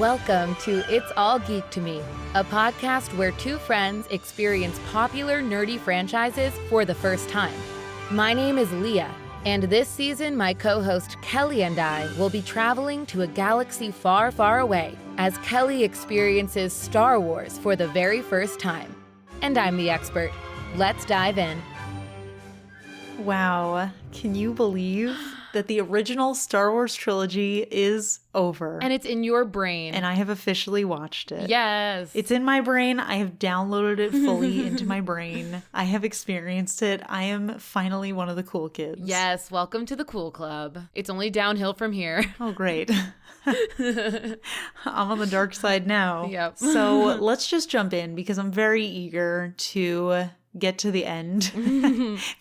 Welcome to It's All Geek to Me, a podcast where two friends experience popular nerdy franchises for the first time. My name is Leah, and this season my co-host Kelli and I will be traveling to a galaxy far, far away as Kelli experiences Star Wars for the very first time. And I'm the expert. Let's dive in. Wow, can you believe that the original Star Wars trilogy is over? And it's in your brain. And I have officially watched it. Yes. It's in my brain. I have downloaded it fully into my brain. I have experienced it. I am finally one of the cool kids. Yes, welcome to the cool club. It's only downhill from here. Oh, great. I'm on the dark side now. Yep. So let's just jump in because I'm very eager to get to the end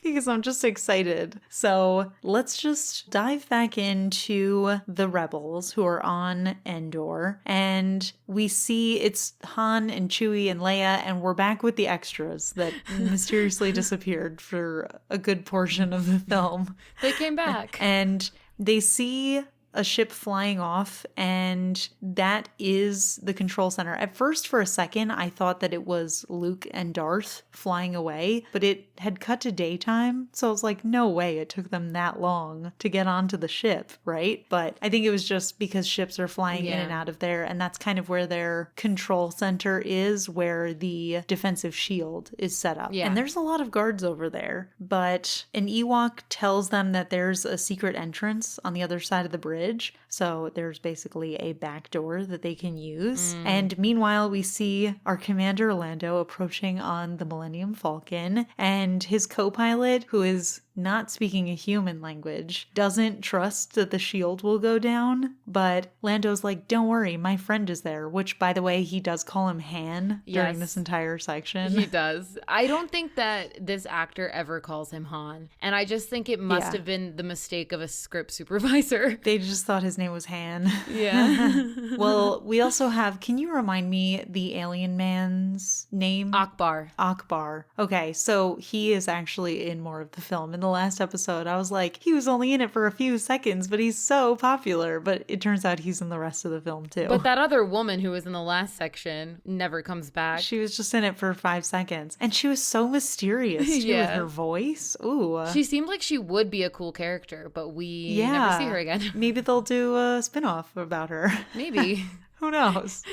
because I'm just excited. So let's just dive back into the rebels who are on Endor, and we see it's Han and Chewie and Leia, and we're back with the extras that mysteriously disappeared for a good portion of the film. They came back. And they see a ship flying off, and that is the control center. At first, for a second, I thought that it was Luke and Darth flying away, but it had cut to daytime, so I was like, no way it took them that long to get onto the ship, right? But I think it was just because ships are flying in and out of there, and that's kind of where their control center is, where the defensive shield is set up. Yeah. And there's a lot of guards over there, but an Ewok tells them that there's a secret entrance on the other side of the bridge. So there's basically a back door that they can use. And meanwhile, we see our Commander Lando approaching on the Millennium Falcon, and his co-pilot, who is not speaking a human language, doesn't trust that the shield will go down. But Lando's like, don't worry, my friend is there, which, by the way, he does call him Han during this entire section. He does. I don't think that this actor ever calls him Han. And I just think it must have been the mistake of a script supervisor. They just thought his name was Han. Yeah. Well, we also have, can you remind me the alien man's name? Akbar. Akbar. Okay, so he is actually in more of the film. In the last episode, I was like, he was only in it for a few seconds, but he's so popular. But it turns out he's in the rest of the film too. But that other woman who was in the last section never comes back. She was just in it for 5 seconds. And she was so mysterious too, with her voice. Ooh. She seemed like she would be a cool character, but we never see her again. Maybe they'll do a spin-off about her. Maybe. Who knows?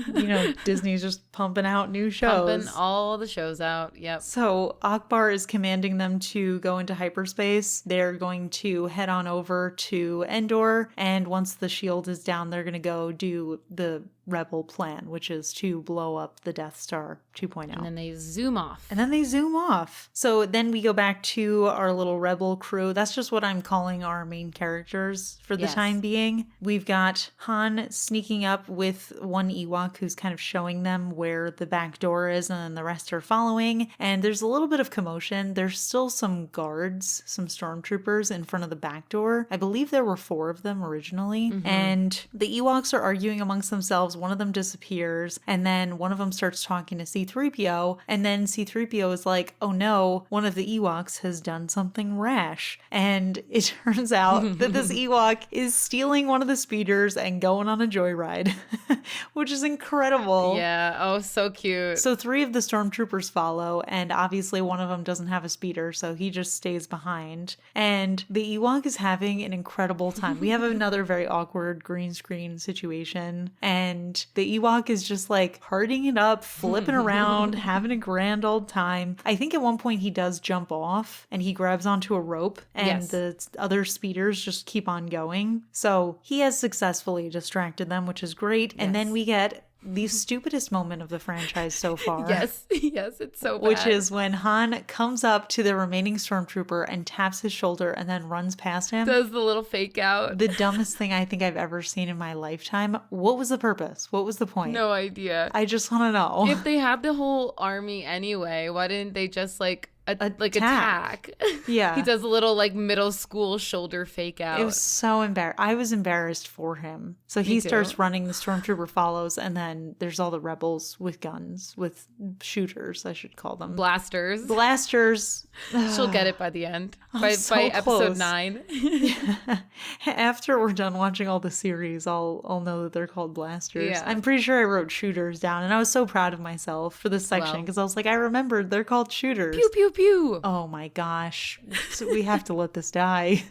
You know, Disney's just pumping out new shows. Pumping all the shows out, yep. So Akbar is commanding them to go into hyperspace. They're going to head on over to Endor, and once the shield is down, they're going to go do the Rebel plan, which is to blow up the Death Star 2.0. And then they zoom off. So then we go back to our little Rebel crew. That's just what I'm calling our main characters for the time being. We've got Han sneaking up with one Ewok who's kind of showing them where the back door is, and then the rest are following. And there's a little bit of commotion. There's still some guards, some stormtroopers in front of the back door. I believe there were 4 of them originally. And the Ewoks are arguing amongst themselves. One of them disappears, and then one of them starts talking to C-3PO, and then C-3PO is like, oh no, one of the Ewoks has done something rash. And it turns out that this Ewok is stealing one of the speeders and going on a joyride, which is incredible. Yeah, oh, so cute. So 3 of the stormtroopers follow, and obviously one of them doesn't have a speeder, so he just stays behind. And the Ewok is having an incredible time. We have another very awkward green screen situation, and the Ewok is just like partying it up, flipping around, having a grand old time. I think at one point he does jump off and he grabs onto a rope, and the other speeders just keep on going. So he has successfully distracted them, which is great. And then we get the stupidest moment of the franchise so far. Yes, it's so bad. Which is when Han comes up to the remaining stormtrooper and taps his shoulder and then runs past him. Does the little fake out. The dumbest thing I think I've ever seen in my lifetime. What was the purpose? What was the point? No idea. I just want to know. If they had the whole army anyway, why didn't they just like attack. Yeah. He does a little like middle school shoulder fake out. It was so embarrassing. I was embarrassed for him. So he starts running, the stormtrooper follows, and then there's all the rebels with guns, with shooters, I should call them. Blasters. She'll get it by the end. So by close. episode 9. After we're done watching all the series, I'll know that they're called blasters. Yeah. I'm pretty sure I wrote shooters down, and I was so proud of myself for this section because I was like, I remembered they're called shooters. Pew, pew, pew. Oh my gosh. So we have to let this die.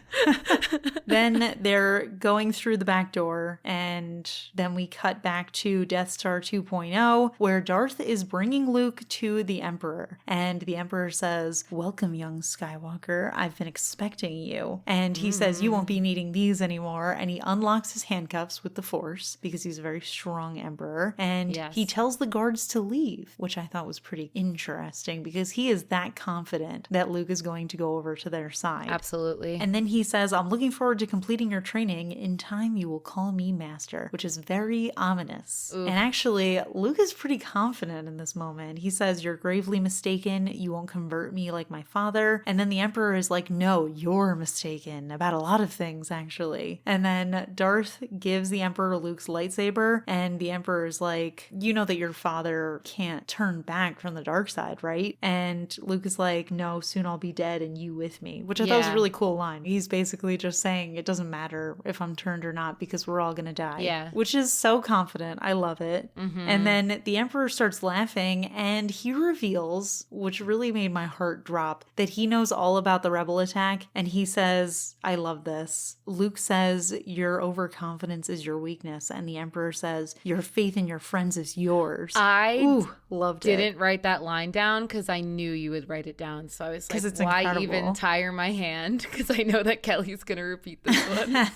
Then they're going through the back door, and then we cut back to Death Star 2.0, where Darth is bringing Luke to the Emperor. And the Emperor says, "Welcome, young Skywalker. I've been expecting you." And he says, "You won't be needing these anymore." And he unlocks his handcuffs with the Force because he's a very strong Emperor. And he tells the guards to leave, which I thought was pretty interesting because he is that confident that Luke is going to go over to their side. Absolutely. And then he says, "I'm looking forward to completing your training. In time, you will call me master," which is very ominous. Oof. And actually, Luke is pretty confident in this moment. He says, "You're gravely mistaken. You won't convert me like my father." And then the Emperor is like, "No, you're mistaken about a lot of things, actually." And then Darth gives the Emperor Luke's lightsaber, and the Emperor is like, "You know that your father can't turn back from the dark side, right?" And Luke is like, "No, soon I'll be dead and you with me," which I thought was a really cool line. He's basically just saying it doesn't matter if I'm turned or not because we're all gonna die. Yeah. Which is so confident. I love it. And then the Emperor starts laughing and he reveals, which really made my heart drop, that he knows all about the rebel attack. And he says, I love this. Luke says, "Your overconfidence is your weakness." And the Emperor says, "Your faith in your friends is yours." I loved it. didn't write that line down because I knew you would write it down. So I was like, it's why incredible. even tire my hand? Because I know that Kelly's going to repeat this one.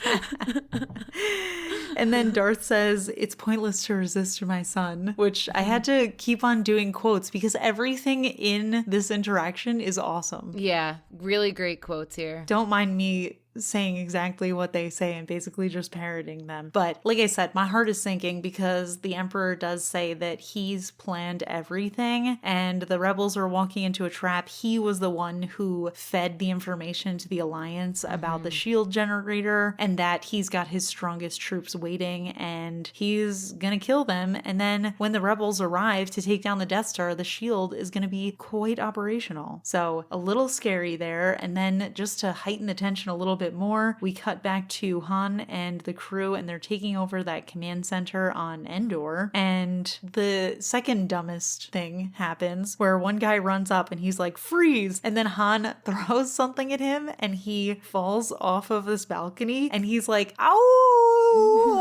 And then Darth says, "It's pointless to resist my son," which I had to keep on doing quotes because everything in this interaction is awesome. Yeah, really great quotes here. Don't mind me saying exactly what they say and basically just parroting them. But like I said, my heart is sinking because the Emperor does say that he's planned everything and the rebels are walking into a trap. He was the one who fed the information to the Alliance about the shield generator and that he's got his strongest troops waiting and he's gonna kill them. And then when the rebels arrive to take down the Death Star, the shield is gonna be quite operational. So a little scary there. And then just to heighten the tension a little bit more, we cut back to Han and the crew and they're taking over that command center on Endor. And the second dumbest thing happens where one guy runs up and he's like, "Freeze!" And then Han throws something at him and he falls off of this balcony and he's like, "Ow!"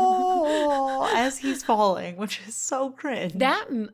as he's falling, which is so cringe.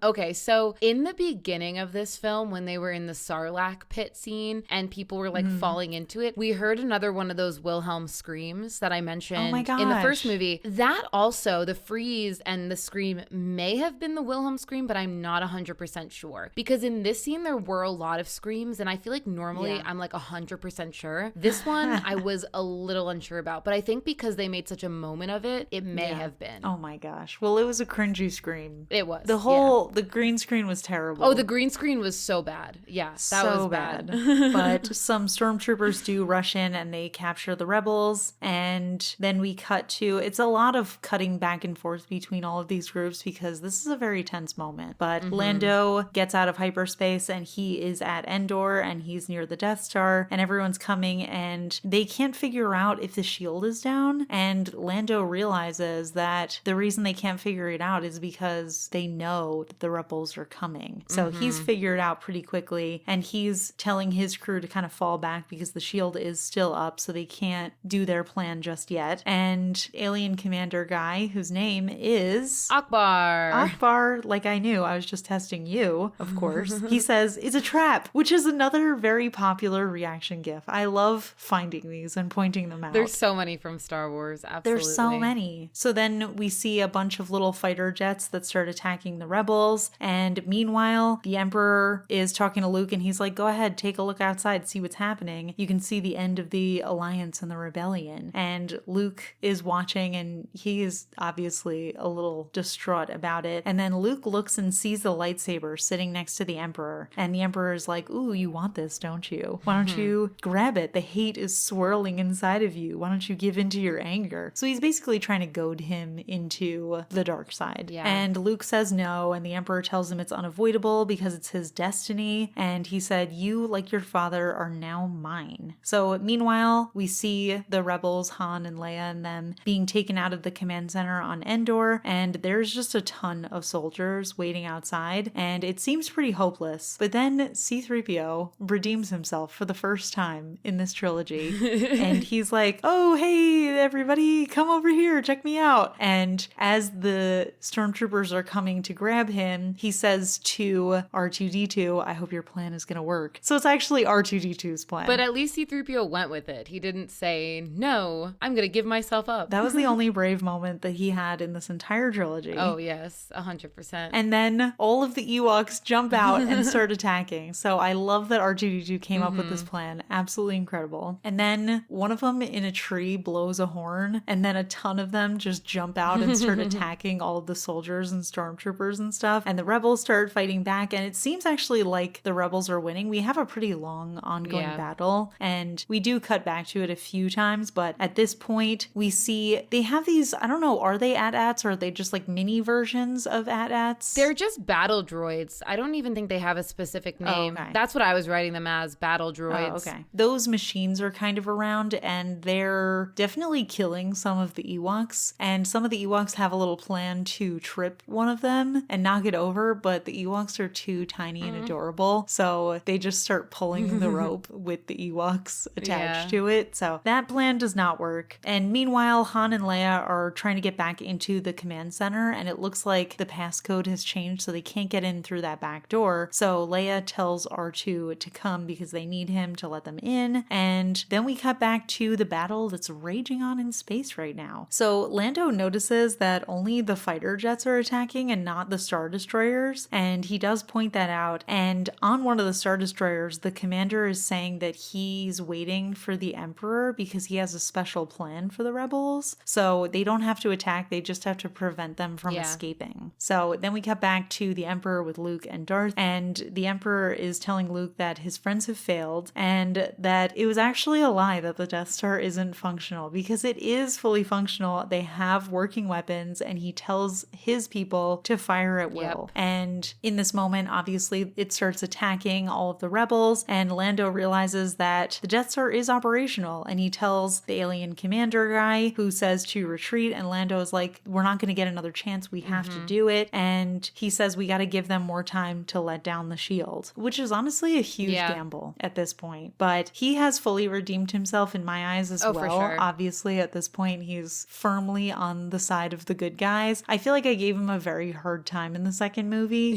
Okay, so in the beginning of this film, when they were in the Sarlacc pit scene and people were like falling into it, we heard another one of those Wilhelm screams that I mentioned in the first movie. That also, the freeze and the scream may have been the Wilhelm scream, but I'm not 100% sure. Because in this scene, there were a lot of screams, and I feel like normally I'm like 100% sure. This one, I was a little unsure about, but I think because they made such a moment of it, it may have been. Oh my gosh. Well, it was a cringy scream. It was. The green screen was terrible. Oh, the green screen was so bad. Yeah, that was bad. But some stormtroopers do rush in and they capture the rebels. And then we cut to, it's a lot of cutting back and forth between all of these groups because this is a very tense moment. But Lando gets out of hyperspace and he is at Endor and he's near the Death Star and everyone's coming and they can't figure out if the shield is down. And Lando realizes that the reason they can't figure it out is because they know that the rebels are coming. So he's figured out pretty quickly and he's telling his crew to kind of fall back because the shield is still up so they can't do their plan just yet. And alien commander guy, whose name is Akbar, like I knew, I was just testing you, of course. He says, "It's a trap," which is another very popular reaction gif. I love finding these and pointing them out. There's so many from Star Wars, absolutely. There's so many. So then we see a bunch bunch of little fighter jets that start attacking the rebels. And meanwhile, the Emperor is talking to Luke and he's like, go ahead, take a look outside, see what's happening. You can see the end of the Alliance and the rebellion. And Luke is watching and he is obviously a little distraught about it. And then Luke looks and sees the lightsaber sitting next to the Emperor. And the Emperor is like, ooh, you want this, don't you? Why don't you grab it? The hate is swirling inside of you. Why don't you give in to your anger? So he's basically trying to goad him into the dark side. Yeah. And Luke says no, and the Emperor tells him it's unavoidable because it's his destiny. And he said, you, like your father, are now mine. So meanwhile, we see the rebels, Han and Leia and them, being taken out of the command center on Endor. And there's just a ton of soldiers waiting outside. And it seems pretty hopeless. But then C-3PO redeems himself for the first time in this trilogy. And he's like, oh, hey, everybody, come over here, check me out. And as the stormtroopers are coming to grab him, he says to R2-D2, I hope your plan is going to work. So it's actually R2-D2's plan. But at least C-3PO went with it. He didn't say, no, I'm going to give myself up. That was the only brave moment that he had in this entire trilogy. Oh, yes, 100%. And then all of the Ewoks jump out and start attacking. So I love that R2-D2 came up with this plan. Absolutely incredible. And then one of them in a tree blows a horn, and then a ton of them just jump out and start attacking all of the soldiers and stormtroopers and stuff. And the rebels start fighting back, and it seems actually like the rebels are winning. We have a pretty long ongoing battle, and we do cut back to it a few times, but at this point we see they have these, I don't know, are they AT-ATs or are they just like mini versions of AT-ATs? They're just battle droids. I don't even think they have a specific name. Oh, okay. That's what I was writing them as, battle droids. Oh, okay. Those machines are kind of around, and they're definitely killing some of the Ewoks, and some of the Ewoks have a little plan to trip one of them and knock it over, but the Ewoks are too tiny and adorable, so they just start pulling the rope with the Ewoks attached to it. So that plan does not work. And meanwhile, Han and Leia are trying to get back into the command center, and it looks like the passcode has changed, so they can't get in through that back door. So Leia tells R2 to come because they need him to let them in. And then we cut back to the battle that's raging on in space right now. So Lando notices that only the fighter jets are attacking and not the Star Destroyers, and he does point that out. And on one of the Star Destroyers, the commander is saying that he's waiting for the Emperor because he has a special plan for the rebels. So they don't have to attack, they just have to prevent them from escaping. So then we cut back to the Emperor with Luke and Darth, and the Emperor is telling Luke that his friends have failed and that it was actually a lie that the Death Star isn't functional, because it is fully functional. They have working weapons, and he tells his people to fire at will. And in this moment, obviously, it starts attacking all of the rebels, and Lando realizes that the Death Star is operational, and he tells the alien commander guy, who says to retreat, and Lando is like, we're not going to get another chance, we have to do it. And he says we got to give them more time to let down the shield, which is honestly a huge gamble at this point. But he has fully redeemed himself in my eyes as well. For sure. Obviously, at this point, he's firmly on the side of the good guys. I feel like I gave him a very hard time in the second movie.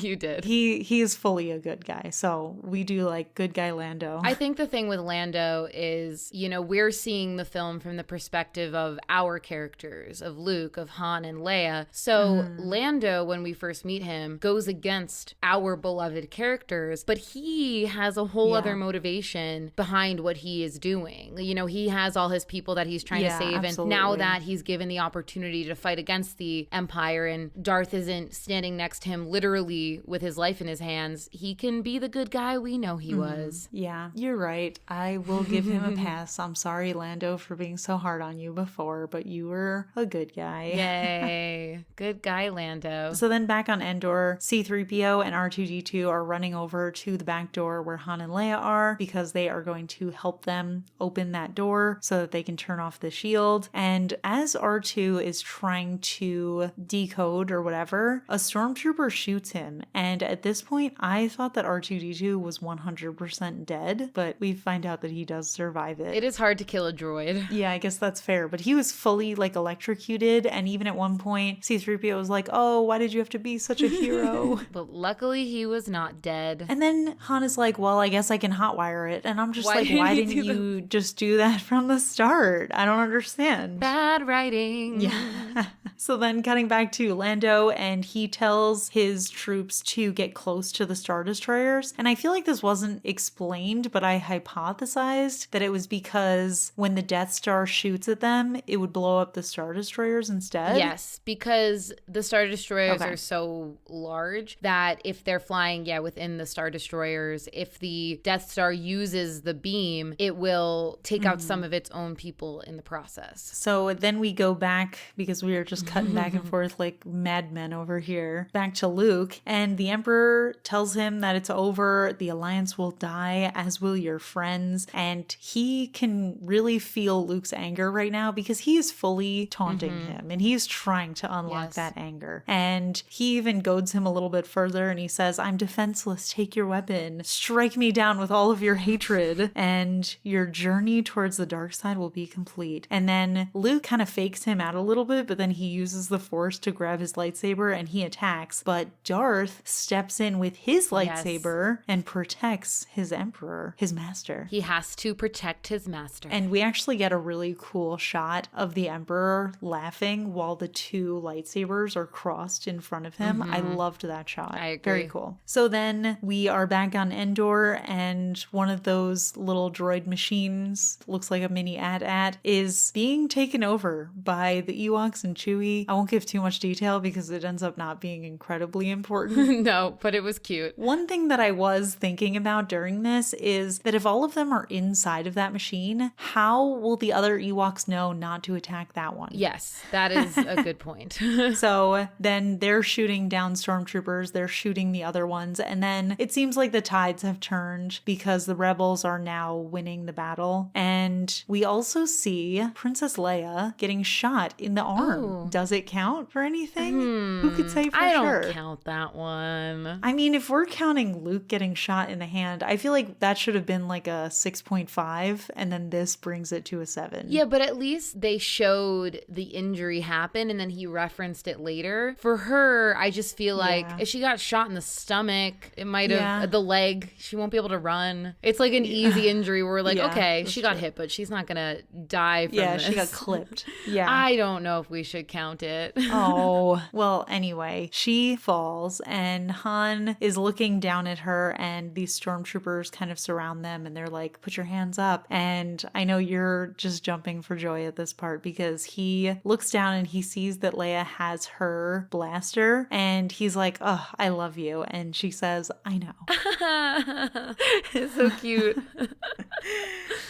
You did. He is fully a good guy. So we do like good guy Lando. I think the thing with Lando is, you know, we're seeing the film from the perspective of our characters, of Luke, of Han and Leia. So Lando, when we first meet him, goes against our beloved characters, but he has a whole other motivation behind what he is doing. You know, he has all his people that he's trying to save. Absolutely. And now that he's given the opportunity to fight against the Empire and Darth isn't standing next to him literally with his life in his hands, he can be the good guy we know he was. Yeah, you're right. I will give him a pass. I'm sorry, Lando, for being so hard on you before, but you were a good guy. Yay. Good guy, Lando. So then back on Endor, C-3PO and R2-D2 are running over to the back door where Han and Leia are, because they are going to help them open that door so that they can turn off the shield. And as R2 is trying to decode or whatever, a stormtrooper shoots him. And at this point, I thought that R2-D2 was 100% dead, but we find out that he does survive it. It is hard to kill a droid. Yeah, I guess that's fair. But he was fully like electrocuted. And even at one point, C-3PO was like, oh, why did you have to be such a hero? But luckily he was not dead. And then Han is like, well, I guess I can hotwire it. And I'm just Why like, didn't why you didn't do you just do that from the start? I don't understand. Bad writing. Yeah. So then cutting back to Lando, and he tells his troops to get close to the Star Destroyers. And I feel like this wasn't explained, but I hypothesized that it was because when the Death Star shoots at them, it would blow up the Star Destroyers instead. Yes, because the Star Destroyers are so large that if they're flying, within the Star Destroyers, if the Death Star uses the beam, it will take out some of its own people in the process. So then we go back, because we are just cutting back and forth like madmen over here, back to Luke, and the Emperor tells him that it's over, the Alliance will die, as will your friends, and he can really feel Luke's anger right now because he is fully taunting him, and he is trying to unlock that anger. And he even goads him a little bit further, and he says, I'm defenseless, take your weapon, strike me down with all of your hatred, and your journey towards the dark side will be complete. And then Luke kind of fakes him out a little bit, but then he uses the Force to grab his lightsaber and he attacks. But Darth steps in with his lightsaber and protects his Emperor, his master. He has to protect his master. And we actually get a really cool shot of the Emperor laughing while the two lightsabers are crossed in front of him. I loved that shot. I agree. Very cool. So then we are back on Endor, and one of those little droid machines, looks like a mini AT-AT, is being taken over by the Ewoks and Chewie. I won't give too much detail because it ends up not being incredibly important. No, but it was cute. One thing that I was thinking about during this is that if all of them are inside of that machine, how will the other Ewoks know not to attack that one? Yes, that is a good point. So then they're shooting down stormtroopers, they're shooting the other ones, and then it seems like the tides have turned because the rebels are now winning the battle. And we also see Princess Leia getting shot in the arm. Oh. Does it count for anything? Who could say for I sure? don't count that one. I mean, if we're counting Luke getting shot in the hand, I feel like that should have been like a 6.5, and then this brings it to a 7. Yeah, but at least they showed the injury happen and then he referenced it later. For her, I just feel like if she got shot in the stomach, it might have the leg, she won't be able to run. It's like an easy injury where we're like, okay, she got hit, but she's not gonna die from this. Yeah, she got clipped. Yeah. I don't know if we should count it. Oh, well, anyway, she falls and Han is looking down at her, and these stormtroopers kind of surround them and they're like, put your hands up. And I know you're just jumping for joy at this part because he looks down and he sees that Leia has her blaster and he's like, oh, I love you. And she says, I know. It's so cute.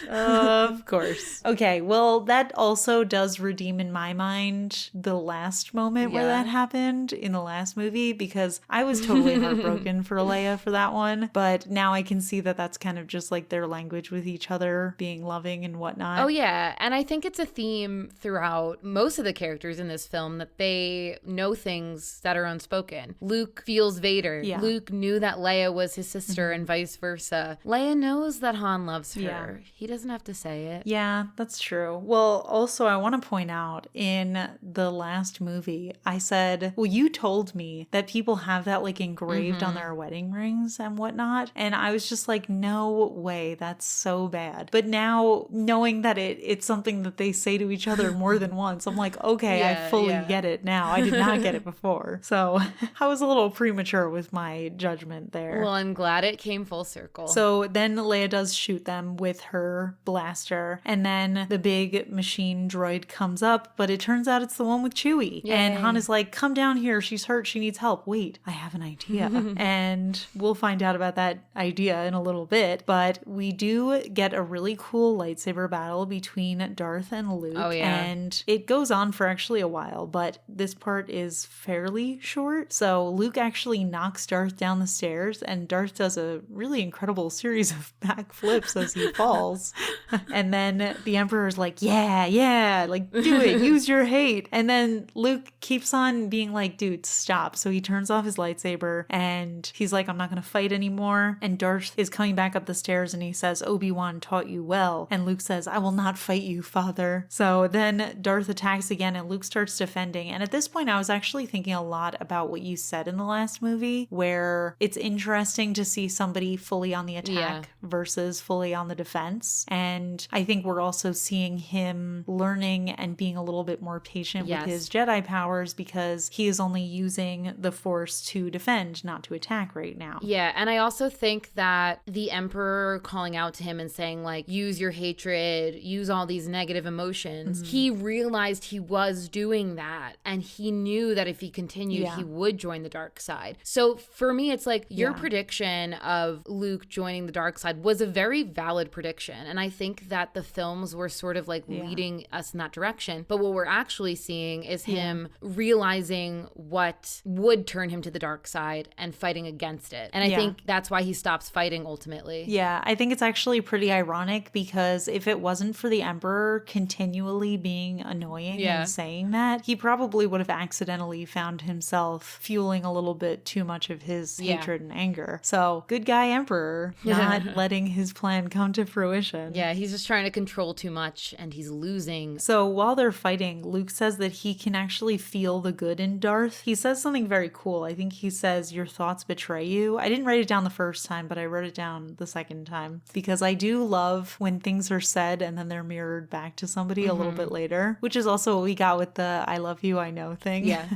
Of course. Okay, well, that also does redeem in my mind the last moment where that happened in the last movie, because I was totally heartbroken for Leia for that one. But now I can see that that's kind of just like their language with each other, being loving and whatnot. Oh, yeah. And I think it's a theme throughout most of the characters in this film that they know things that are unspoken. Luke feels Vader. Yeah. Luke knew that Leia was his sister and vice versa. Leia knows that Han loves her. Yeah. He doesn't have to say it. Yeah, that's true. Well, also, I want to point out in the last movie, I said, well, you told me that people have that like engraved on their wedding rings and whatnot. And I was just like, no way, that's so bad. But now, knowing that it's something that they say to each other more than once, I'm like, okay, I fully get it now. I did not get it before. So I was a little premature with my judgment there. Well, I'm glad it came full circle. So then Leia does shoot them with her blaster, and then the big machine droid comes up, but it turns out it's the one with Chewie. Yay. And Han is like, come down here, she's hurt, she needs help. Wait, I have an idea. And we'll find out about that idea in a little bit, but we do get a really cool lightsaber battle between Darth and Luke. Oh, yeah. And it goes on for actually a while, but this part is fairly short. So Luke actually knocks Darth down the stairs, and Darth does a really incredible series of backflips as he falls. And then the Emperor's like, yeah, like, do it, use your hate. And then Luke keeps on being like, dude, stop. So he turns off his lightsaber and he's like, I'm not gonna fight anymore. And Darth is coming back up the stairs and he says, Obi-Wan taught you well. And Luke says, I will not fight you, father. So then Darth attacks again and Luke starts defending. And at this point, I was actually thinking a lot about what you said in the last movie, where it's interesting to see somebody fully on the attack versus fully on on the defense. And I think we're also seeing him learning and being a little bit more patient with his Jedi powers because he is only using the Force to defend, not to attack right now. Yeah, and I also think that the Emperor calling out to him and saying, like, use your hatred, use all these negative emotions, he realized he was doing that, and he knew that if he continued, he would join the dark side. So for me, it's like your prediction of Luke joining the dark side was a very valid prediction, and I think that the films were sort of like leading us in that direction. But what we're actually seeing is him realizing what would turn him to the dark side and fighting against it. And I think that's why he stops fighting ultimately. Yeah, I think it's actually pretty ironic because if it wasn't for the Emperor continually being annoying and saying that, he probably would have accidentally found himself fueling a little bit too much of his hatred and anger. So, good guy Emperor, not letting his plan come to fruition. Yeah, he's just trying to control too much and he's losing. So, while they're fighting, Luke says that he can actually feel the good in Darth. He says something very cool. I think he says, your thoughts betray you. I didn't write it down the first time, but I wrote it down the second time because I do love when things are said and then they're mirrored back to somebody a little bit later, which is also what we got with the I love you, I know thing. Yeah.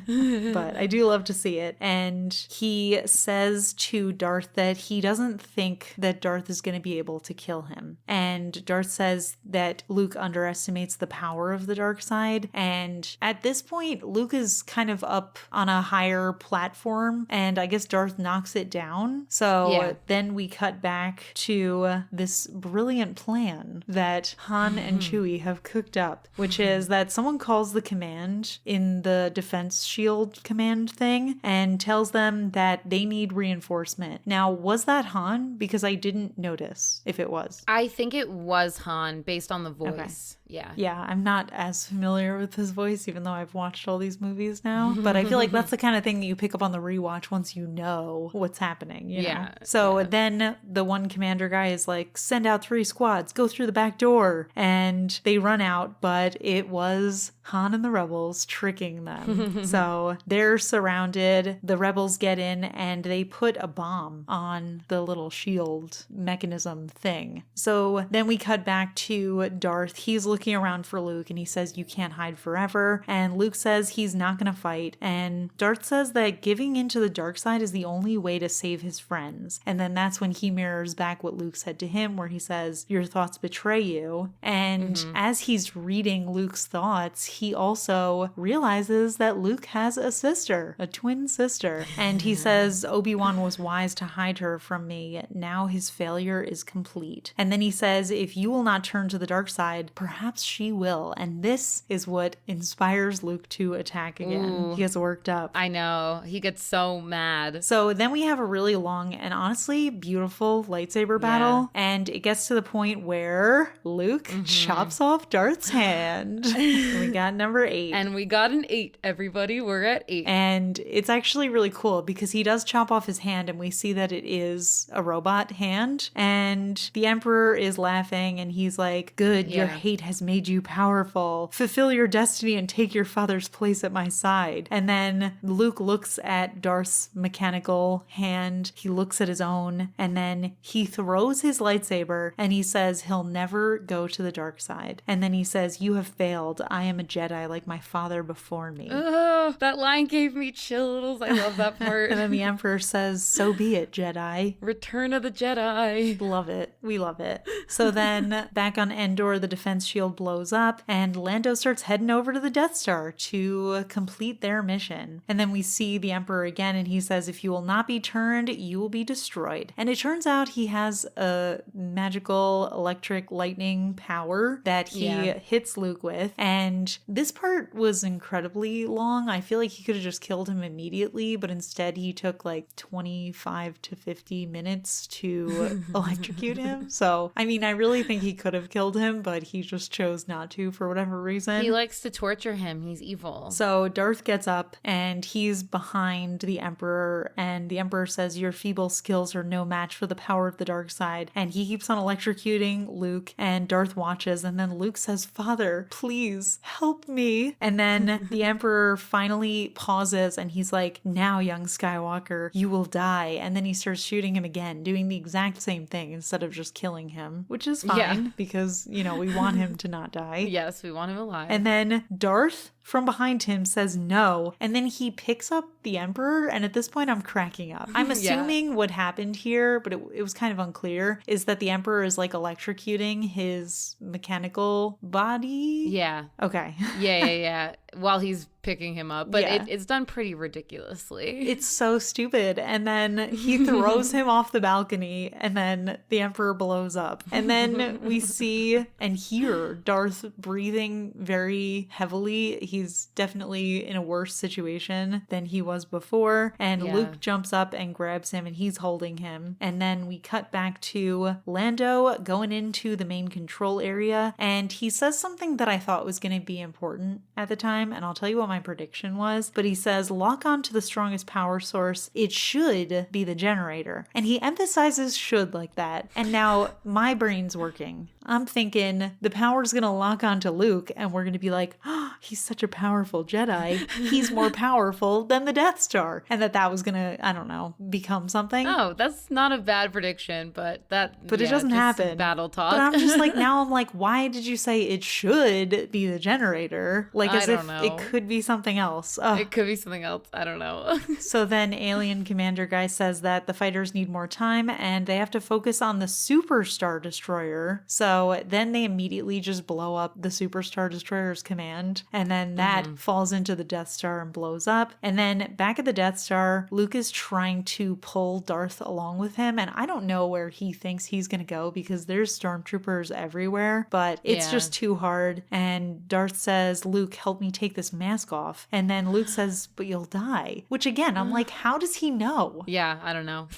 But I do love to see it. And he says to Darth that he doesn't think that Darth is going to be able to kill him. And Darth says that Luke underestimates the power of the dark side. And at this point, Luke is kind of up on a higher platform, and I guess Darth knocks it down. So then we cut back to this brilliant plan that Han and Chewie have cooked up, which is that someone calls the command in the defense shield command thing and tells them that they need reinforcement. Now, was that Han? Because I didn't notice if it was. I think it was Han based on the voice. Okay. Yeah. Yeah, I'm not as familiar with his voice, even though I've watched all these movies now. But I feel like that's the kind of thing that you pick up on the rewatch once you know what's happening. You know? So then the one commander guy is like, send out 3 squads, go through the back door. And they run out, but it was Han and the rebels tricking them. So they're surrounded. The rebels get in and they put a bomb on the little shield mechanism thing. So then we cut back to Darth. He's looking around for Luke and he says, you can't hide forever. And Luke says he's not going to fight. And Darth says that giving into the dark side is the only way to save his friends. And then that's when he mirrors back what Luke said to him, where he says, your thoughts betray you. And as he's reading Luke's thoughts, he also realizes that Luke has a sister, a twin sister. And he says, Obi-Wan was wise to hide her from me. Now his failure is complete. And then he says, if you will not turn to the dark side, perhaps she will. And this is what inspires Luke to attack again. Ooh. He gets worked up. I know. He gets so mad. So then we have a really long and honestly beautiful lightsaber battle. And it gets to the point where Luke chops off Darth's hand. We got number 8. And we got an 8, everybody. We're at 8. And it's actually really cool because he does chop off his hand and we see that it is a robot hand. And the Emperor is laughing and he's like, good, your hate has made you powerful. Fulfill your destiny and take your father's place at my side. And then Luke looks at Darth's mechanical hand. He looks at his own and then he throws his lightsaber and he says he'll never go to the dark side. And then he says, you have failed. I am a Jedi like my father before me. Oh, that line gave me chills. I love that part. And then the Emperor says, so be it, Jedi. Return of the Jedi. Love it. We love it. So then back on Endor, the defense shield blows up and Lando starts heading over to the Death Star to complete their mission. And then we see the Emperor again and he says, if you will not be turned, you will be destroyed. And it turns out he has a magical electric lightning power that he hits Luke with. And this part was incredibly long. I feel like he could have just killed him immediately, but instead he took like 25 to 50 minutes to electrocute him. So, I mean, I really think he could have killed him, but he just chose not to for whatever reason. He likes to torture him. He's evil. So Darth gets up and he's behind the Emperor, and the Emperor says, your feeble skills are no match for the power of the dark side. And he keeps on electrocuting Luke, and Darth watches, and then Luke says, Father, please help me. And then the Emperor finally pauses and he's like, now, young Skywalker, you will die. And then he starts shooting him again, doing the exact same thing instead of just killing him, which is fine because, you know, we want him to not die. Yes, we want him alive. And then Darth from behind him says no, and then he picks up the Emperor, and at this point I'm cracking up. I'm assuming what happened here, but it was kind of unclear, is that the Emperor is like electrocuting his mechanical body. Yeah. Okay. Yeah. While he's picking him up, but Yeah. it's done pretty ridiculously. It's so stupid. And then he throws him off the balcony, and then the Emperor blows up. And then we see and hear Darth breathing very heavily. He's definitely in a worse situation than he was before. And Luke jumps up and grabs him, and he's holding him. And then we cut back to Lando going into the main control area, and he says something that I thought was going to be important at the time. And I'll tell you what my prediction was, but he says, lock on to the strongest power source. It should be the generator. And he emphasizes should like that. And now my brain's working. I'm thinking the power's going to lock on to Luke, and we're going to be like, oh, he's such a powerful Jedi. He's more powerful than the Death Star. And that was going to, I don't know, become something. Oh, that's not a bad prediction, but it doesn't happen. Battle talk. But I'm just like, now I'm like, why did you say it should be the generator? Like as if it could be something else. Ugh. It could be something else. I don't know. So then alien commander guy says that the fighters need more time and they have to focus on the Super Star Destroyer. So then they immediately just blow up the Super Star Destroyer's command. And then that falls into the Death Star and blows up. And then back at the Death Star, Luke is trying to pull Darth along with him. And I don't know where he thinks he's going to go because there's stormtroopers everywhere, but it's just too hard. And Darth says, Luke, help me take this mask off. And then Luke says, but you'll die. Which again, I'm like, how does he know? Yeah, I don't know.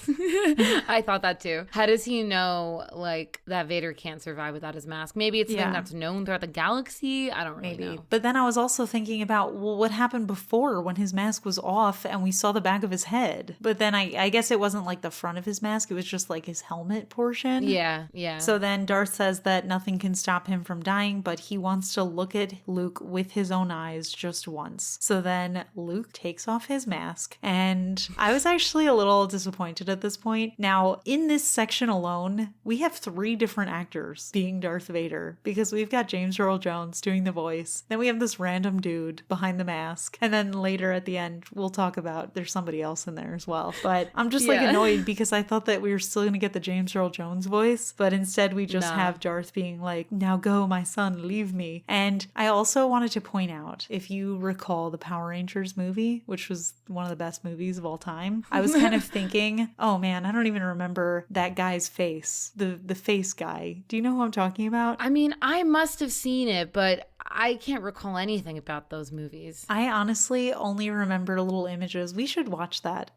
I thought that too. How does he know like that Vader can't survive without his mask? Maybe it's something that's known throughout the galaxy. I don't really know. But then I was also thinking about, well, what happened before when his mask was off and we saw the back of his head? But then I guess it wasn't like the front of his mask. It was just like his helmet portion. Yeah. So then Darth says that nothing can stop him from dying, but he wants to look at Luke with his own eyes just once. So then Luke takes off his mask, and I was actually a little disappointed at this point. Now, in this section alone, we have 3 different actors being Darth Vader, because we've got James Earl Jones doing the voice, then we have this random dude behind the mask, and then later at the end, we'll talk about there's somebody else in there as well. But I'm just like annoyed because I thought that we were still going to get the James Earl Jones voice, but instead we just have Darth being like, now go, my son, leave me. And I also wanted to point out, if you recall the Power Rangers movie, which was one of the best movies of all time, I was kind of thinking, oh man, I don't even remember that guy's face, the face guy. Do you know who I'm talking about? I mean, I must have seen it, but I can't recall anything about those movies. I honestly only remember little images. We should watch that.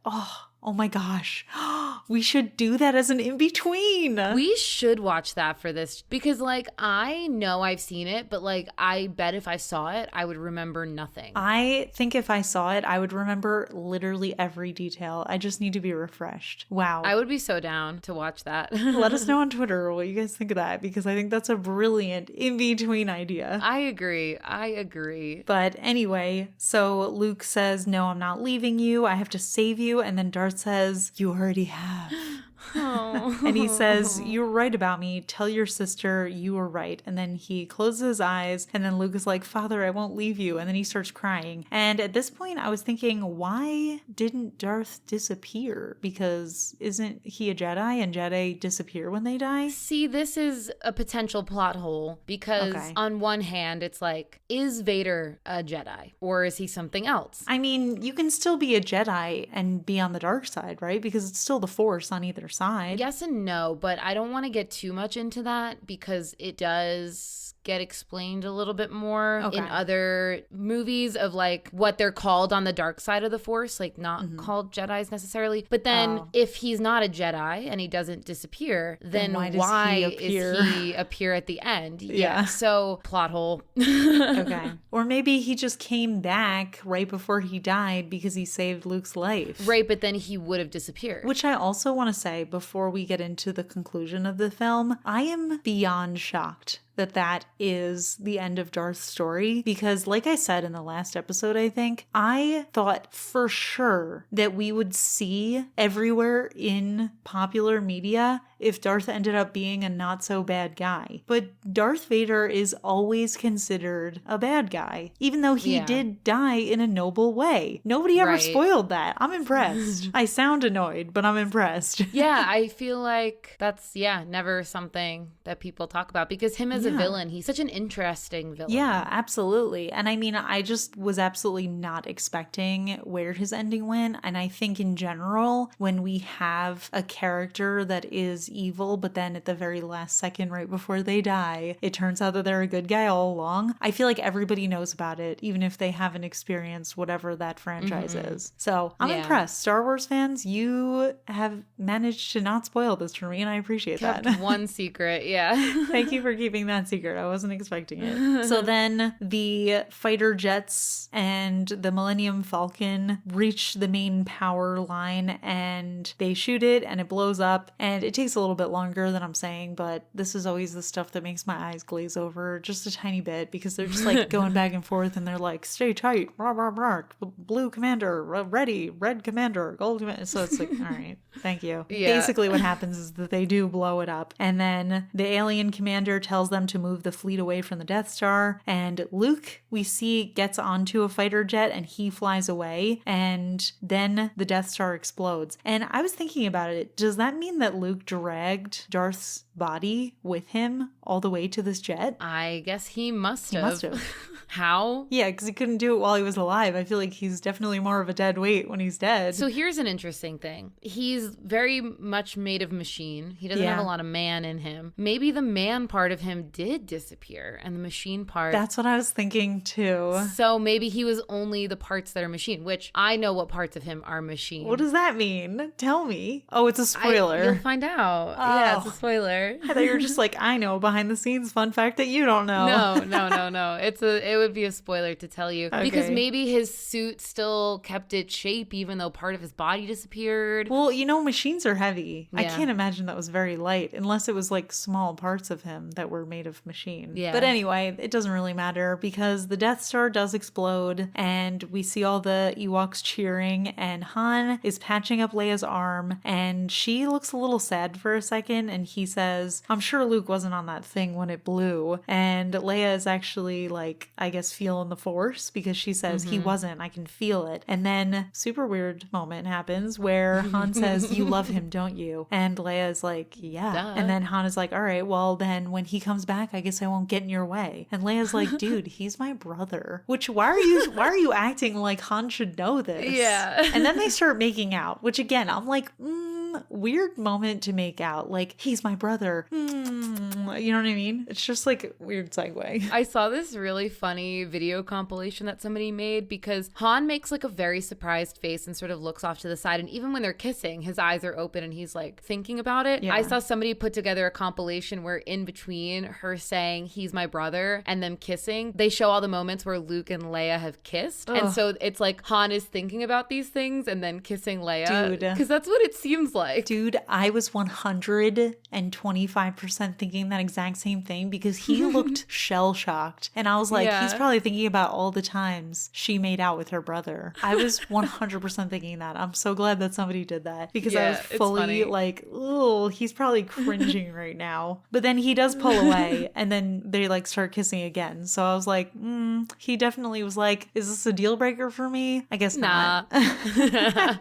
Oh my gosh. We should do that as an in-between. We should watch that for this because, like, I know I've seen it, but, like, I bet if I saw it, I would remember nothing. I think if I saw it, I would remember literally every detail. I just need to be refreshed. Wow. I would be so down to watch that. Let us know on Twitter what you guys think of that because I think that's a brilliant in-between idea. I agree. But anyway, so Luke says, no, I'm not leaving you. I have to save you. And then Darth says, you already have. Oh. And he says, you're right about me. Tell your sister you were right. And then he closes his eyes. And then Luke is like, Father, I won't leave you. And then he starts crying. And at this point, I was thinking, why didn't Darth disappear? Because isn't he a Jedi and Jedi disappear when they die? See, this is a potential plot hole because on one hand, it's like, is Vader a Jedi or is he something else? I mean, you can still be a Jedi and be on the dark side, right? Because it's still the Force on either side. Yes and no, but I don't want to get too much into that because it does get explained a little bit more Okay. in other movies of like what they're called on the dark side of the Force, like not called Jedis necessarily. But then if he's not a Jedi and he doesn't disappear, then why is he appear at the end? Yeah. So plot hole. Okay. Or maybe he just came back right before he died because he saved Luke's life. Right, but then he would have disappeared. Which I also want to say before we get into the conclusion of the film, I am beyond shocked that that is the end of Darth's story, because like I said in the last episode, I thought for sure that we would see everywhere in popular media if Darth ended up being a not so bad guy. But Darth Vader is always considered a bad guy, even though he did die in a noble way. Nobody ever spoiled that. I'm impressed. I sound annoyed, but I'm impressed. Yeah, I feel like that's, never something that people talk about, because him as a villain, he's such an interesting villain. Yeah, absolutely. And I mean, I just was absolutely not expecting where his ending went. And I think in general, when we have a character that is evil, but then at the very last second, right before they die, it turns out that they're a good guy all along, I feel like everybody knows about it, even if they haven't experienced whatever that franchise is. So I'm impressed. Star Wars fans, you have managed to not spoil this for me, and I appreciate that. One secret, Thank you for keeping that secret. I wasn't expecting it. So then the fighter jets and the Millennium Falcon reach the main power line, and they shoot it and it blows up, and it takes a little bit longer than I'm saying, but this is always the stuff that makes my eyes glaze over just a tiny bit, because they're just like going back and forth and they're like, stay tight, rah, rah, rah, blue commander, ready, red commander, gold commander. So it's like, all right, thank you. Basically what happens is that they do blow it up, and then the alien commander tells them to move the fleet away from the Death Star, and Luke, we see, gets onto a fighter jet and he flies away, and then the Death Star explodes. And I was thinking about it, does that mean that Luke dragged Darth's body with him all the way to this jet? I guess he must have. He must have. How? Yeah, because he couldn't do it while he was alive. I feel like he's definitely more of a dead weight when he's dead. So here's an interesting thing. He's very much made of machine. He doesn't have a lot of man in him. Maybe the man part of him did disappear and the machine part... That's what I was thinking too. So maybe he was only the parts that are machine, which I know what parts of him are machine. What does that mean? Tell me. Oh, it's a spoiler. You'll find out. Oh. Yeah, it's a spoiler. I thought you were just like, I know behind the scenes fun fact that you don't know. No. It would be a spoiler to tell you. Okay. Because maybe his suit still kept its shape even though part of his body disappeared. Well, you know, machines are heavy. Yeah. I can't imagine that was very light unless it was like small parts of him that were made of machine. Yeah. But anyway, it doesn't really matter because the Death Star does explode and we see all the Ewoks cheering, and Han is patching up Leia's arm and she looks a little sad for a second, and he says, I'm sure Luke wasn't on that thing when it blew. And Leia is actually like, I guess, feeling the Force because she says, he wasn't, I can feel it. And then super weird moment happens where Han says, you love him, don't you? And Leia's like, yeah. Duh. And then Han is like, all right, well then when he comes back, I guess I won't get in your way. And Leia's like, dude, he's my brother. Which, why are you acting like Han should know this? Yeah. And then they start making out, which again, I'm like, weird moment to make out. Like, he's my brother. You know what I mean? It's just like a weird segue. I saw this really funny video compilation that somebody made because Han makes like a very surprised face and sort of looks off to the side. And even when they're kissing, his eyes are open and he's like thinking about it. Yeah. I saw somebody put together a compilation where in between her saying he's my brother and them kissing, they show all the moments where Luke and Leia have kissed. Ugh. And so it's like Han is thinking about these things and then kissing Leia. Dude. Because that's what it seems like. Dude, I was 125% thinking that exact same thing because he looked shell-shocked. And I was like, he's probably thinking about all the times she made out with her brother. I was 100% thinking that. I'm so glad that somebody did that because I was fully like, oh, he's probably cringing right now. But then he does pull away and then they like start kissing again. So I was like, he definitely was like, is this a deal breaker for me? I guess not.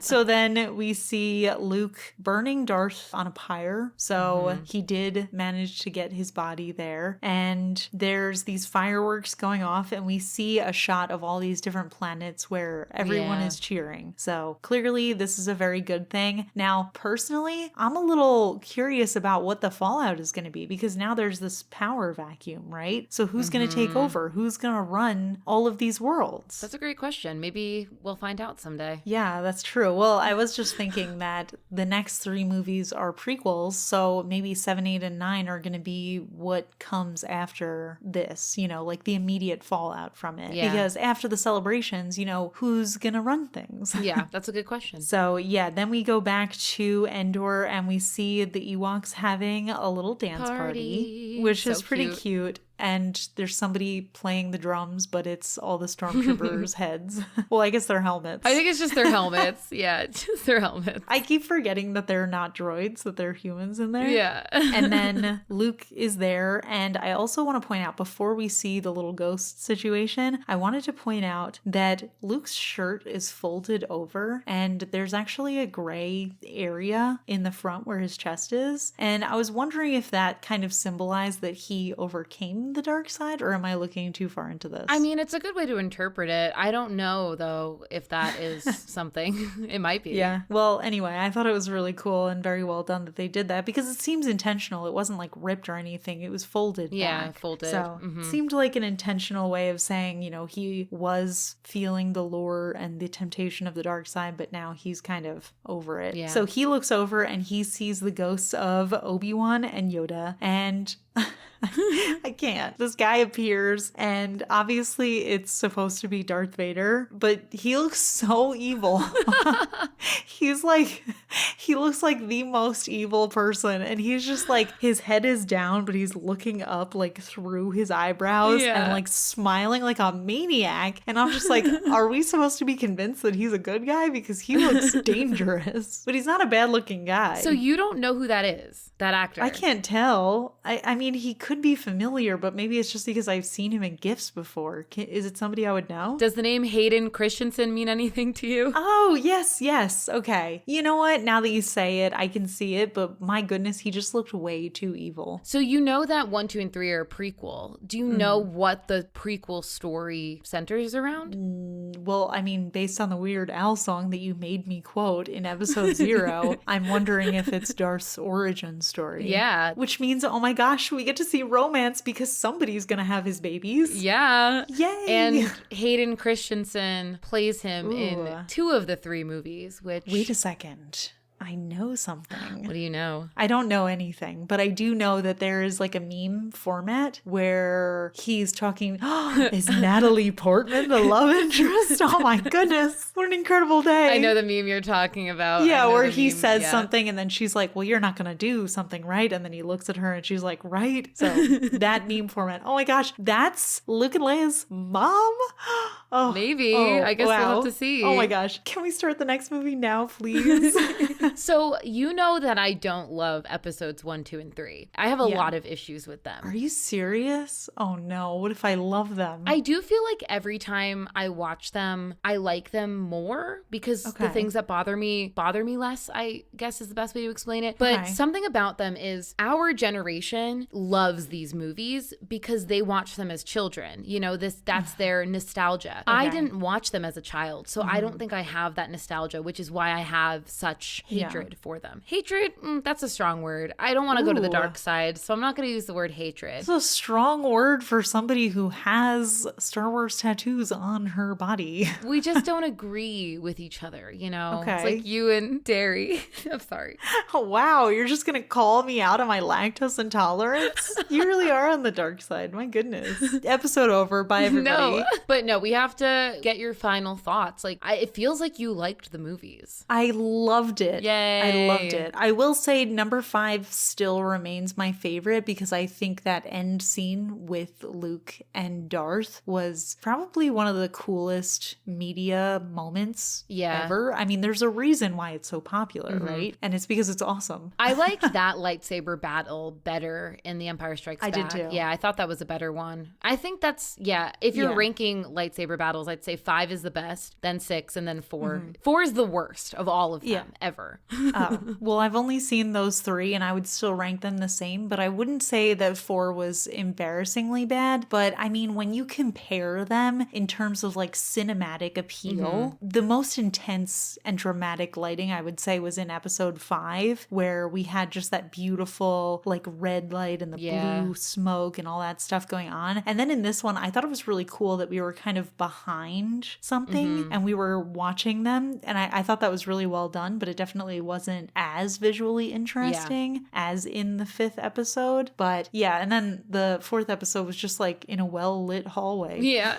So then we see Luke burning Darth on a pyre. So he did manage to get his body there. And there's these fireworks going off, and we see a shot of all these different planets where everyone is cheering. So clearly this is a very good thing. Now, personally, I'm a little curious about what the fallout is going to be, because now there's this power vacuum, right? So who's going to take over? Who's going to run all of these worlds? That's a great question. Maybe we'll find out someday. Yeah, that's true. Well, I was just thinking that the next 3 movies are prequels, so maybe 7, 8, and 9 are going to be what comes after this, you know, like the immediate fallout from it. Yeah. Because after the celebrations, you know, who's going to run things? Yeah, that's a good question. So yeah, then we go back to Endor and we see the Ewoks having a little dance party, which is pretty cute. And there's somebody playing the drums, but it's all the stormtroopers' heads. Well, I guess they're helmets. I think it's just their helmets. Yeah, it's just their helmets. I keep forgetting that they're not droids, that they're humans in there. Yeah. And then Luke is there. And I also want to point out, before we see the little ghost situation, I wanted to point out that Luke's shirt is folded over, and there's actually a gray area in the front where his chest is. And I was wondering if that kind of symbolized that he overcame the dark side, or am I looking too far into this? I mean, it's a good way to interpret it. I don't know, though, if that is something. It might be. Yeah. Well, anyway, I thought it was really cool and very well done that they did that, because it seems intentional. It wasn't like ripped or anything. It was folded back. Folded. So it seemed like an intentional way of saying, you know, he was feeling the lure and the temptation of the dark side, but now he's kind of over it. Yeah. So he looks over and he sees the ghosts of Obi-Wan and Yoda, and I can't. This guy appears, and obviously it's supposed to be Darth Vader, but he looks so evil. He looks like the most evil person, and he's just like, his head is down, but he's looking up like through his eyebrows and like smiling like a maniac. And I'm just like, are we supposed to be convinced that he's a good guy? Because he looks dangerous, but he's not a bad looking guy. So you don't know who that is, that actor? I can't tell. I mean, he could be familiar, but maybe it's just because I've seen him in GIFs before. Is it somebody I would know? Does the name Hayden Christensen mean anything to you? Oh, yes. Okay. You know what? Now that you say it, I can see it, but my goodness, he just looked way too evil. So you know that 1, 2, and 3 are a prequel. Do you know what the prequel story centers around? Well, I mean, based on the Weird Al song that you made me quote in episode 0, I'm wondering if it's Darth's origin story. Yeah. Which means, oh my gosh, we get to see romance because somebody's gonna have his babies. Yeah. Yay. And Hayden Christensen plays him in 2 of the 3 movies, which... Wait a second. I know something. What do you know? I don't know anything, but I do know that there is like a meme format where he's talking, is Natalie Portman the love interest? Oh my goodness. What an incredible day. I know the meme you're talking about. Yeah, where he says something and then she's like, well, you're not going to do something, right? And then he looks at her and she's like, right? So that meme format. Oh my gosh, that's Luke and Leia's mom? Oh, maybe. I guess we'll have to see. Oh my gosh. Can we start the next movie now, please? So you know that I don't love episodes 1, 2, and 3. I have a lot of issues with them. Are you serious? Oh no, what if I love them? I do feel like every time I watch them, I like them more because the things that bother me less, I guess is the best way to explain it. But something about them is our generation loves these movies because they watch them as children. You know, that's their nostalgia. I didn't watch them as a child, so I don't think I have that nostalgia, which is why I have such hatred for them. Hatred, that's a strong word. I don't want to go to the dark side, so I'm not going to use the word hatred. It's a strong word for somebody who has Star Wars tattoos on her body. We just don't agree with each other, you know? Okay. It's like you and dairy. I'm sorry. Oh, wow. You're just going to call me out on my lactose intolerance? You really are on the dark side. My goodness. Episode over. Bye, everybody. No, we have to get your final thoughts. Like, it feels like you liked the movies. I loved it. Yay. I loved it. I will say number 5 still remains my favorite because I think that end scene with Luke and Darth was probably one of the coolest media moments ever. I mean, there's a reason why it's so popular, right? And it's because it's awesome. I liked that lightsaber battle better in The Empire Strikes Back. I did too. Yeah, I thought that was a better one. I think that's, if you're ranking lightsaber battles, I'd say 5 is the best, then 6, and then 4. 4 is the worst of all of them ever. Well, I've only seen those 3 and I would still rank them the same, but I wouldn't say that 4 was embarrassingly bad. But I mean, when you compare them in terms of like cinematic appeal, the most intense and dramatic lighting I would say was in episode 5, where we had just that beautiful like red light and the blue smoke and all that stuff going on. And then in this one, I thought it was really cool that we were kind of behind something and we were watching them. And I thought that was really well done, but it definitely wasn't as visually interesting as in the 5th episode. But yeah, and then the 4th episode was just like in a well-lit hallway. Yeah.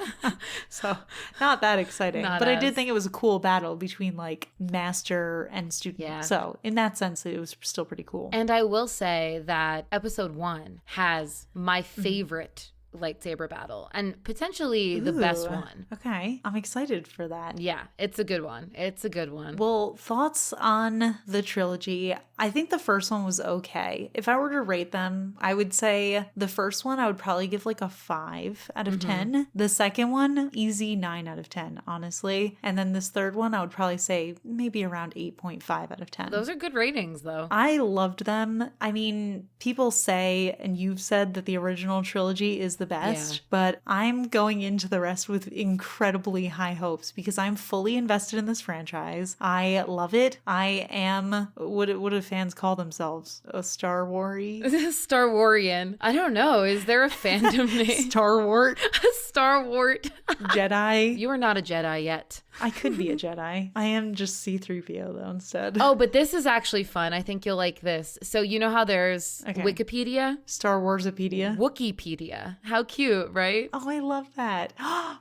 So not that exciting. Not but as. I did think it was a cool battle between like master and student. Yeah. So in that sense, it was still pretty cool. And I will say that episode 1 has my favorite lightsaber battle and potentially the best one. Okay. I'm excited for that. Yeah, it's a good one. It's a good one. Well, thoughts on the trilogy? I think the first one was okay. If I were to rate them, I would say the first one I would probably give like a 5 out of 10. The second one, easy 9 out of 10, honestly. And then this third one, I would probably say maybe around 8.5 out of 10. Those are good ratings, though. I loved them. I mean, people say, and you've said that the original trilogy is the best, but I'm going into the rest with incredibly high hopes because I'm fully invested in this franchise. I love it. I am, what do fans call themselves? A Star Wars-y? Star Warian. I don't know. Is there a fandom name? Star Wart? A Star Wart. Jedi? You are not a Jedi yet. I could be a Jedi. I am just C-3PO though instead. Oh, but this is actually fun. I think you'll like this. So you know how there's Wikipedia? Star Warsopedia? Wookieepedia. How cute, right? Oh, I love that.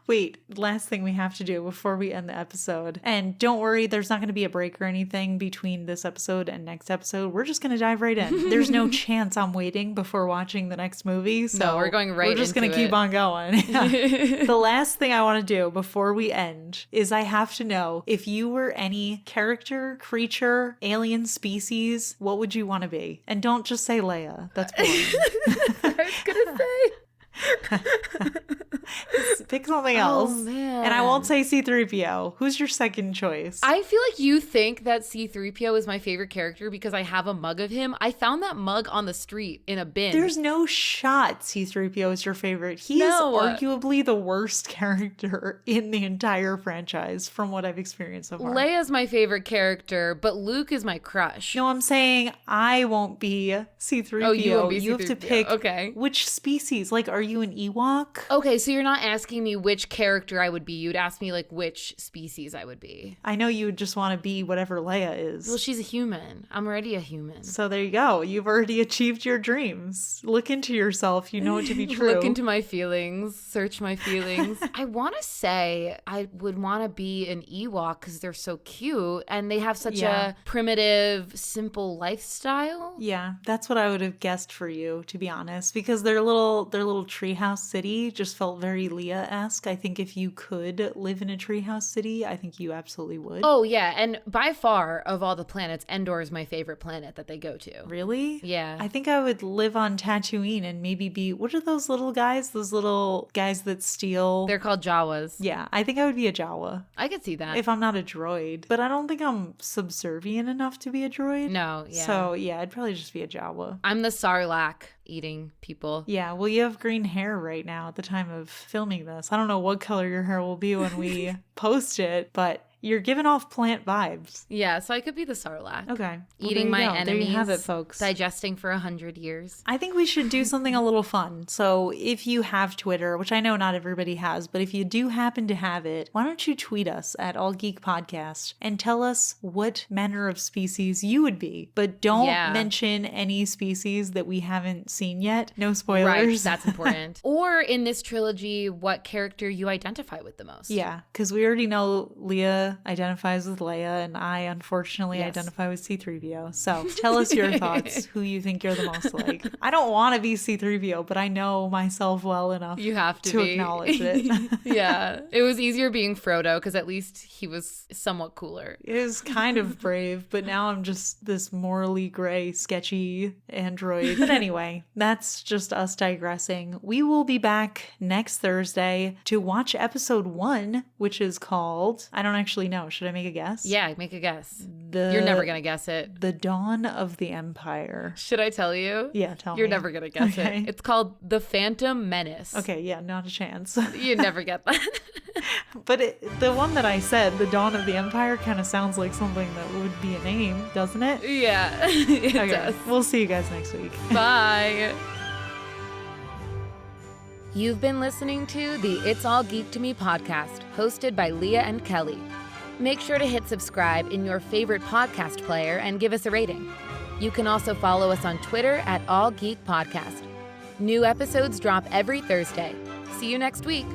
Wait, last thing we have to do before we end the episode. And don't worry, there's not going to be a break or anything between this episode and next episode. We're just going to dive right in. There's no chance I'm waiting before watching the next movie. So no, we're going right into it. We're just going to keep on going. Yeah. The last thing I want to do before we end is I have to know if you were any character, creature, alien species, what would you want to be? And don't just say Leia. That's boring. I was going to say. Pick something else. Oh, man. And I won't say C-3PO. Who's your second choice? I feel like you think that C-3PO is my favorite character because I have a mug of him. I found that mug on the street in a bin. There's no shot C-3PO is your favorite. He is arguably the worst character in the entire franchise from what I've experienced so far. Leia's my favorite character, but Luke is my crush. No, I'm saying I won't be C-3PO. Oh, you won't be You have to C-3PO. pick which species. Like, are you an Ewok? Okay, so you're not asking me which character I would be. You'd ask me, like, which species I would be. I know you would just want to be whatever Leia is. Well, she's a human. I'm already a human. So there you go. You've already achieved your dreams. Look into yourself. You know it to be true. Look into my feelings. Search my feelings. I want to say I would want to be an Ewok because they're so cute and they have such a primitive, simple lifestyle. Yeah, that's what I would have guessed for you, to be honest, because their little treehouse city just felt very Leia-esque. I think if you could live in a treehouse city, I think you absolutely would. Oh, yeah. And by far, of all the planets, Endor is my favorite planet that they go to. Really? Yeah. I think I would live on Tatooine and maybe be, what are those little guys? Those little guys that steal? They're called Jawas. Yeah, I think I would be a Jawa. I could see that. If I'm not a droid. But I don't think I'm subservient enough to be a droid. No, yeah. So, yeah, I'd probably just be a Jawa. I'm the Sarlacc eating people. Yeah, well, you have green hair right now at the time of filming this. I don't know what color your hair will be when we post it, but you're giving off plant vibes. Yeah, so I could be the Sarlacc. Okay. Well, Eating my enemies. There you have it, folks. Digesting for 100 years. I think we should do something a little fun. So if you have Twitter, which I know not everybody has, but if you do happen to have it, why don't you tweet us at All Geek Podcast and tell us what manner of species you would be. But don't mention any species that we haven't seen yet. No spoilers. Right, that's important. Or in this trilogy, what character you identify with the most. Yeah, because we already know Leah identifies with Leia, and I unfortunately identify with C-3PO. So tell us your thoughts, who you think you're the most like. I don't want to be C-3PO, but I know myself well enough you have to acknowledge it. Yeah, it was easier being Frodo because at least he was somewhat cooler. It was kind of brave, but now I'm just this morally gray, sketchy android. But anyway, that's just us digressing. We will be back next Thursday to watch episode 1, which is called, I don't actually know. Should I make a guess? Yeah, make a guess. You're never going to guess it. The Dawn of the Empire. Should I tell you? Yeah, tell me. You're never going to guess it. It's called The Phantom Menace. Okay, yeah, not a chance. You never get that. But the one that I said, The Dawn of the Empire, kind of sounds like something that would be a name, doesn't it? Yeah, it does. We'll see you guys next week. Bye. You've been listening to the It's All Geek to Me podcast, hosted by Leah and Kelly. Make sure to hit subscribe in your favorite podcast player and give us a rating. You can also follow us on Twitter at All Geek Podcast. New episodes drop every Thursday. See you next week.